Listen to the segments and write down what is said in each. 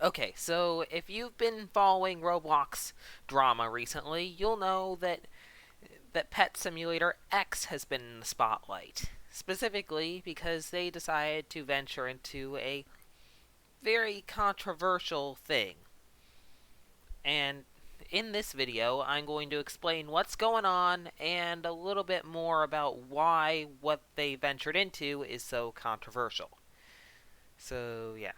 Okay, so if you've been following Roblox drama recently, you'll know that Pet Simulator X has been in the spotlight. Specifically because they decided to venture into a very controversial thing. And in this video, I'm going to explain what's going on and a little bit more about why what they ventured into is so controversial. So, yeah.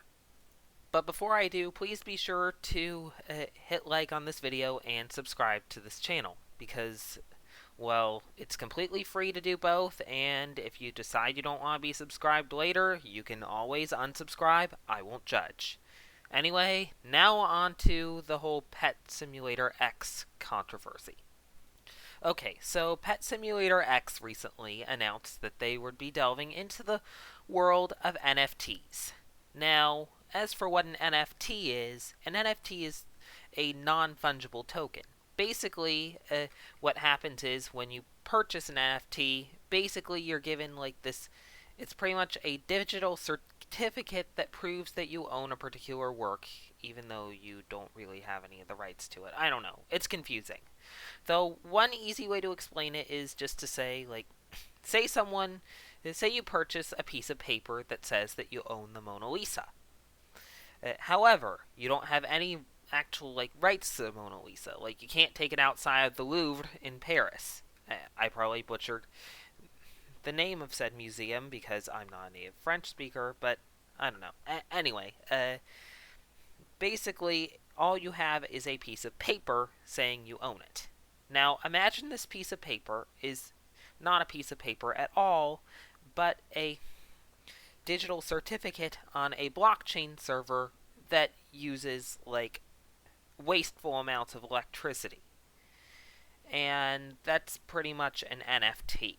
But before I do, please be sure to hit like on this video and subscribe to this channel because, well, it's completely free to do both, and if you decide you don't want to be subscribed later, you can always unsubscribe. I won't judge. Anyway, now on to the whole Pet Simulator X controversy. Okay, so Pet Simulator X recently announced that they would be delving into the world of NFTs. Now, as for what an NFT is a non fungible token. Basically, what happens is when you purchase an NFT, basically you're given like this. It's pretty much a digital certificate that proves that you own a particular work, even though you don't really have any of the rights to it. I don't know. It's confusing. Though, one easy way to explain it is just to say, like, say say you purchase a piece of paper that says that you own the Mona Lisa. However, you don't have any actual like rights to the Mona Lisa. Like you can't take it outside of the Louvre in Paris. I probably butchered the name of said museum because I'm not a native French speaker, but I don't know. Anyway, basically all you have is a piece of paper saying you own it. Now, imagine this piece of paper is not a piece of paper at all, but a digital certificate on a blockchain server that uses like wasteful amounts of electricity. And that's pretty much an NFT.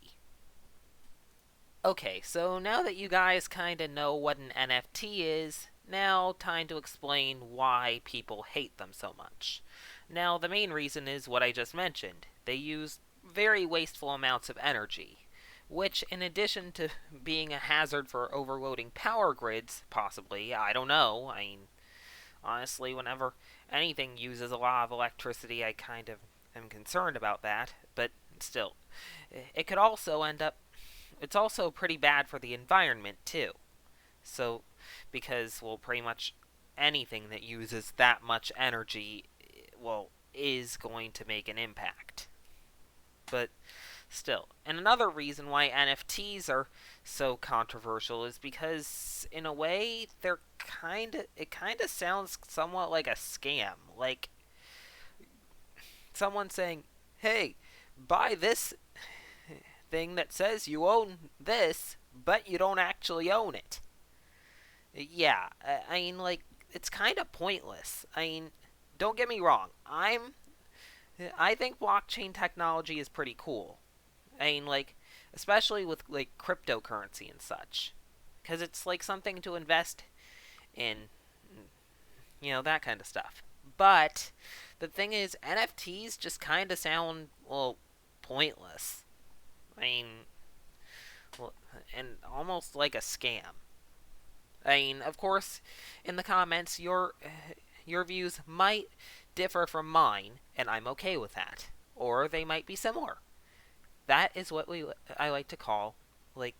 Okay, so now that you guys kind of know what an NFT is, now time to explain why people hate them so much. Now, the main reason is what I just mentioned. They use very wasteful amounts of energy, which, in addition to being a hazard for overloading power grids, possibly, I don't know. I mean, honestly, whenever anything uses a lot of electricity, I kind of am concerned about that, but still. It could also end up. It's also pretty bad for the environment, too. So, because, well, pretty much anything that uses that much energy, well, is going to make an impact. But still. And another reason why NFTs are so controversial is because, in a way, it kind of sounds somewhat like a scam. Like, someone saying, hey, buy this thing that says you own this, but you don't actually own it. Yeah, I mean, like, it's kind of pointless. I mean, don't get me wrong. I think blockchain technology is pretty cool. I mean, like, especially with like cryptocurrency and such, because it's like something to invest in, that kind of stuff. But the thing is, NFTs just kind of sound pointless. I mean, well, and almost like a scam. I mean, of course, in the comments, your views might differ from mine, and I'm okay with that, or they might be similar. That is what I like to call, like,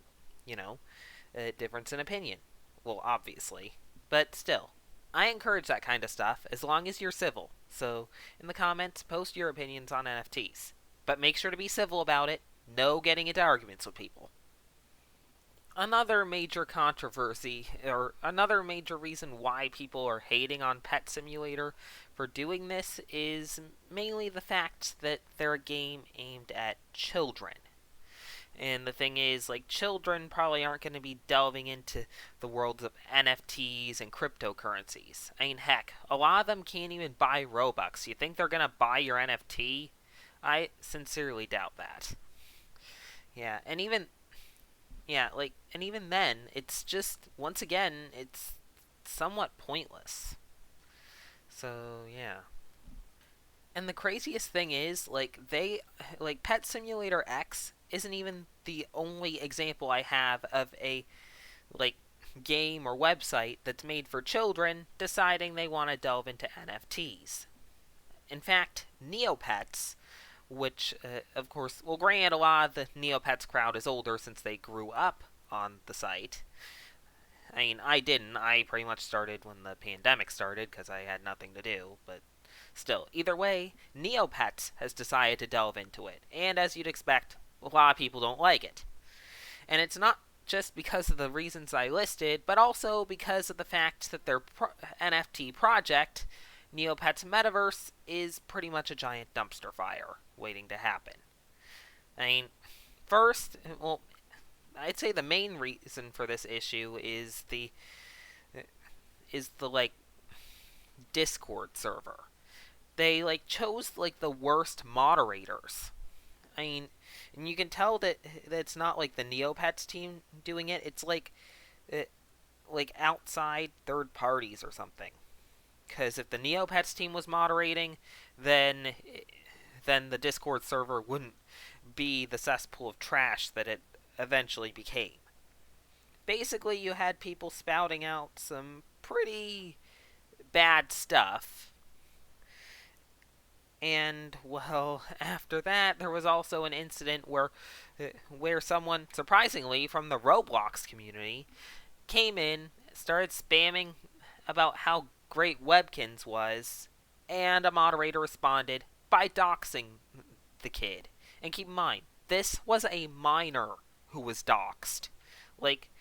a difference in opinion. Well, obviously, but still, I encourage that kind of stuff as long as you're civil. So, in the comments, post your opinions on NFTs, but make sure to be civil about it. No getting into arguments with people. Another major controversy, or another major reason why people are hating on Pet Simulator for doing this, is mainly the fact that they're a game aimed at children. And the thing is, like, children probably aren't going to be delving into the worlds of NFTs and cryptocurrencies. I mean, heck, a lot of them can't even buy Robux. You think they're going to buy your NFT? I sincerely doubt that. Yeah, and even and even then, it's just, once again, it's somewhat pointless. So, yeah. And the craziest thing is, Pet Simulator X isn't even the only example I have of a, like, game or website that's made for children deciding they want to delve into NFTs. In fact, Neopets, which, of course, well, granted, a lot of the Neopets crowd is older since they grew up on the site. I mean, I didn't. I pretty much started when the pandemic started because I had nothing to do, but still, either way, Neopets has decided to delve into it, and as you'd expect, a lot of people don't like it. And it's not just because of the reasons I listed, but also because of the fact that their NFT project, Neopets Metaverse, is pretty much a giant dumpster fire waiting to happen. I mean, first, well, I'd say the main reason for this issue is the like Discord server. They chose the worst moderators. I mean, and you can tell that it's not the Neopets team doing it. It's outside third parties or something. Because if the Neopets team was moderating, then the Discord server wouldn't be the cesspool of trash that it eventually became. Basically, you had people spouting out some pretty bad stuff. And, well, after that, there was also an incident where someone, surprisingly, from the Roblox community, came in, started spamming about how great Webkins was, and a moderator responded by doxing the kid. And keep in mind, this was a minor who was doxed. Like,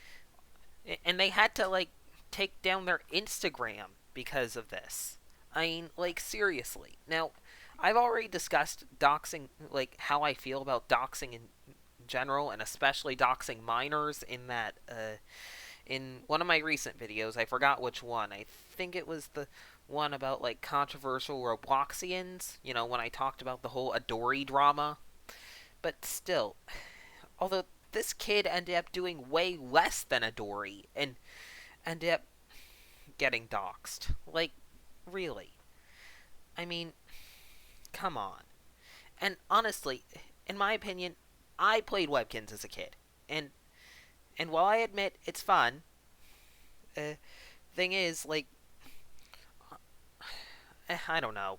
and they had to, take down their Instagram because of this. I mean, seriously. Now, I've already discussed doxing, how I feel about doxing in general, and especially doxing minors in one of my recent videos. I forgot which one. I think it was the one about, controversial Robloxians, when I talked about the whole Adori drama. But still, although this kid ended up doing way less than Adori, and ended up getting doxed. Really. I mean, come on. And honestly, in my opinion, I played Webkins as a kid. And while I admit it's fun, thing is, I don't know.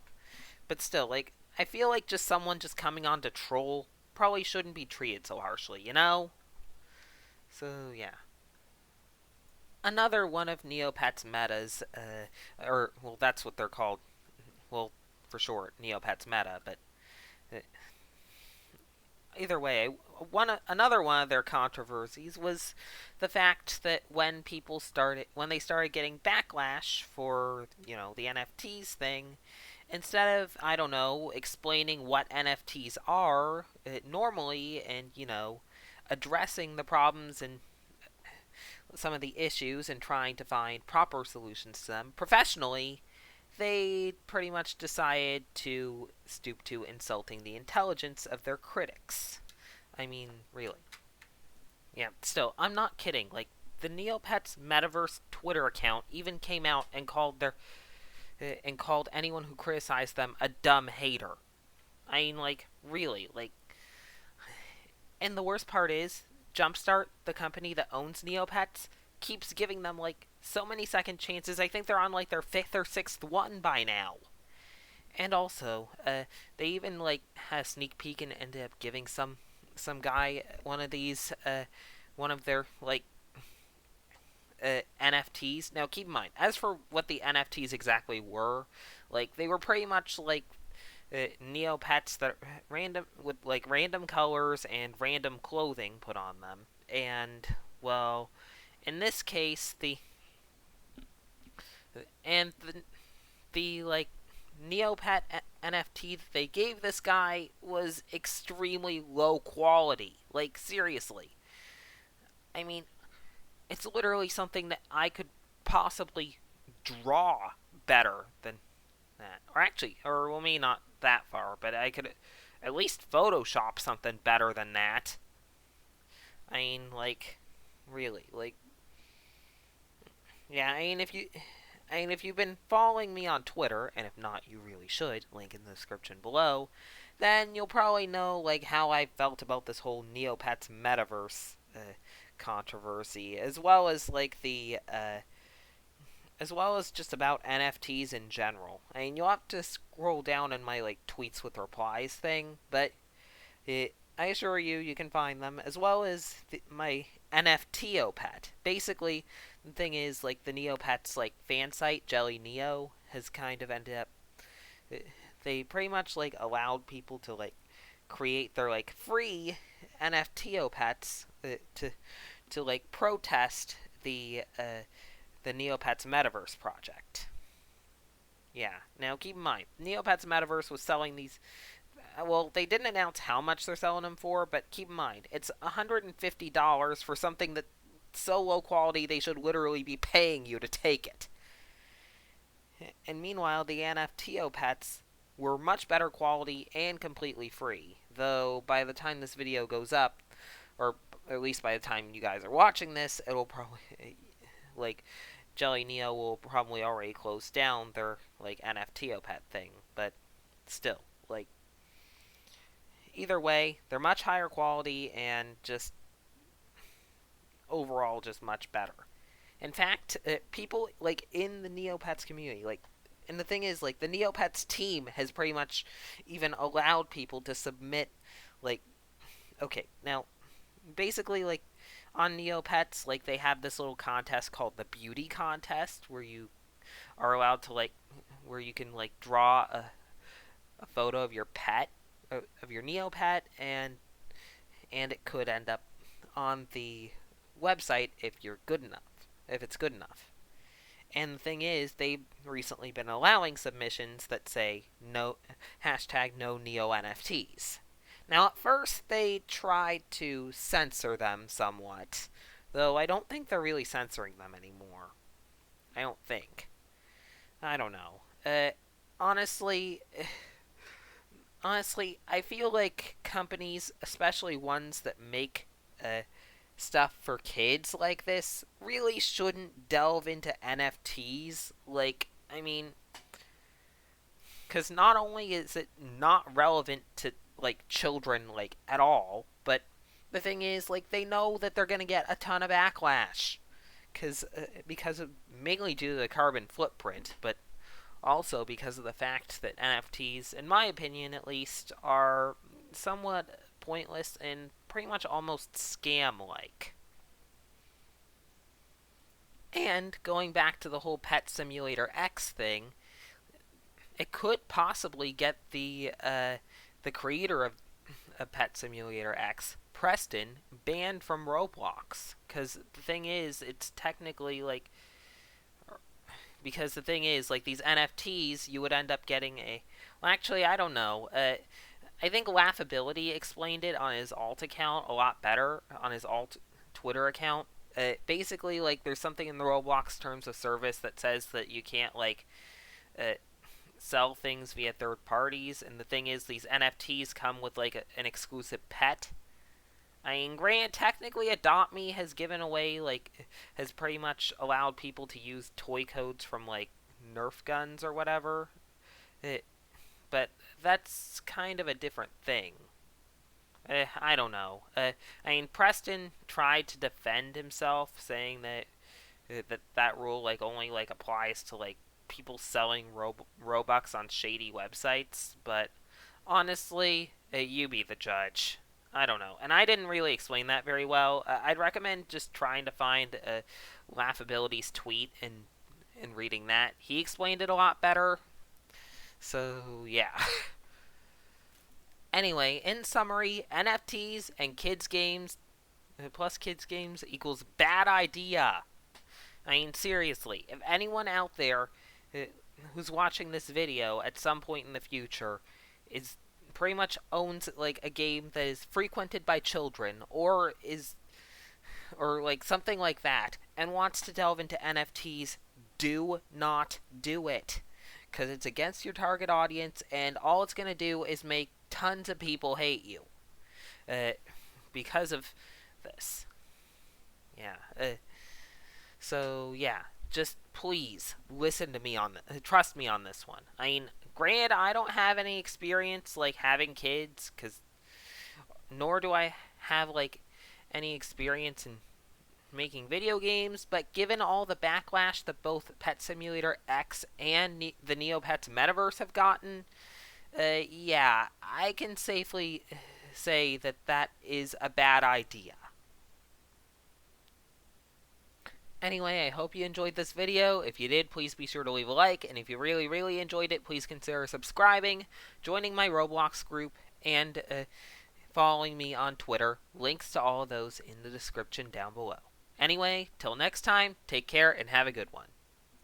But still, I feel like just someone just coming on to troll probably shouldn't be treated so harshly, you know? So, yeah. Another one of Neopets metas, or, well, that's what they're called. Well, for short, Neopets meta, but uh, either way, another one of their controversies was the fact that when they started getting backlash for the NFTs thing, instead of I don't know explaining what NFTs are normally and addressing the problems and some of the issues and trying to find proper solutions to them professionally, they pretty much decided to stoop to insulting the intelligence of their critics. I mean, really. Yeah, still, I'm not kidding. The Neopets Metaverse Twitter account even came out and called anyone who criticized them a dumb hater. I mean, really, and the worst part is, Jumpstart, the company that owns Neopets, keeps giving them so many second chances. I think they're on their fifth or sixth one by now. And also, they even had a sneak peek and ended up giving some guy one of these one of their NFTs. Now keep in mind, as for what the NFTs exactly were, they were pretty much Neopets that random with random colors and random clothing put on them. And well, in this case, the Neopet NFT that they gave this guy was extremely low quality. Seriously. I mean, it's literally something that I could possibly draw better than that. Or actually, or well, maybe not that far, but I could at least Photoshop something better than that. I mean, really, yeah, I mean, if you've been following me on Twitter, and if not, you really should, link in the description below, then you'll probably know, how I felt about this whole Neopets Metaverse controversy, as well as like the as well as just about NFTs in general. I mean, you'll have to scroll down in my like tweets with replies thing, but I assure you, you can find them, as well as my NFTopet. Basically, the thing is, like, the Neopets, like, fan site, Jelly Neo, has kind of ended up... They pretty much, like, allowed people to, like, create their, like, free NFTopets to like, protest the Neopets Metaverse project. Yeah, now keep in mind, Neopets Metaverse was selling these. Well, they didn't announce how much they're selling them for, but keep in mind, it's $150 for something that's so low quality they should literally be paying you to take it. And meanwhile, the NFTO pets were much better quality and completely free. Though by the time this video goes up, or at least by the time you guys are watching this, it'll probably like Jelly Neo will probably already close down their like NFTO pet thing, but still, like either way, they're much higher quality and just overall just much better. In fact, people like in the Neopets community, like, and the thing is, like, the Neopets team has pretty much even allowed people to submit, like, okay, now, basically, like, on Neopets, like, they have this little contest called the Beauty Contest, where you are allowed to, like, where you can, like, draw a photo of your pet, of your Neopet, and it could end up on the website if you're good enough, if it's good enough. And the thing is, they've recently been allowing submissions that say no hashtag no neo NFTs. Now, at first, they tried to censor them somewhat, though I don't think they're really censoring them anymore. I don't think. I don't know. Honestly, honestly, I feel like companies, especially ones that make stuff for kids like this, really shouldn't delve into NFTs. Like, I mean, because not only is it not relevant to like children like at all, but the thing is, like, they know that they're gonna get a ton of backlash because of mainly due to the carbon footprint, but also because of the fact that NFTs, in my opinion at least, are somewhat pointless and pretty much almost scam-like. And going back to the whole Pet Simulator X thing, it could possibly get the creator of Pet Simulator X, Preston, banned from Roblox. Because the thing is, it's technically like, because the thing is, like, these NFTs, you would end up getting a... Well, actually, I don't know. I think Laughability explained it on his alt account a lot better, on his alt Twitter account. Basically, like, there's something in the Roblox terms of service that says that you can't, like, sell things via third parties, and the thing is, these NFTs come with, like, an exclusive pet. I mean, granted, technically Adopt Me has given away, like, has pretty much allowed people to use toy codes from, like, Nerf guns or whatever. But that's kind of a different thing. I don't know. I mean, Preston tried to defend himself, saying that rule, like, only, like, applies to, like, people selling Robux on shady websites, but honestly, you be the judge. I don't know. And I didn't really explain that very well. I'd recommend just trying to find Laughability's tweet and reading that. He explained it a lot better. So, yeah. Anyway, in summary, NFTs and kids games plus kids games equals bad idea. I mean, seriously, if anyone out there who's watching this video at some point in the future is pretty much owns like a game that is frequented by children or like something like that and wants to delve into NFTs, do not do it, because it's against your target audience and all it's going to do is make tons of people hate you because of this. Yeah. So yeah, just please listen to me on trust me on this one. I mean, granted, I don't have any experience like having kids, nor do I have like any experience in making video games, but given all the backlash that both Pet Simulator X and the Neopets metaverse have gotten, yeah, I can safely say that that is a bad idea. Anyway, I hope you enjoyed this video. If you did, please be sure to leave a like, and if you really, really enjoyed it, please consider subscribing, joining my Roblox group, and following me on Twitter. Links to all of those in the description down below. Anyway, till next time, take care and have a good one.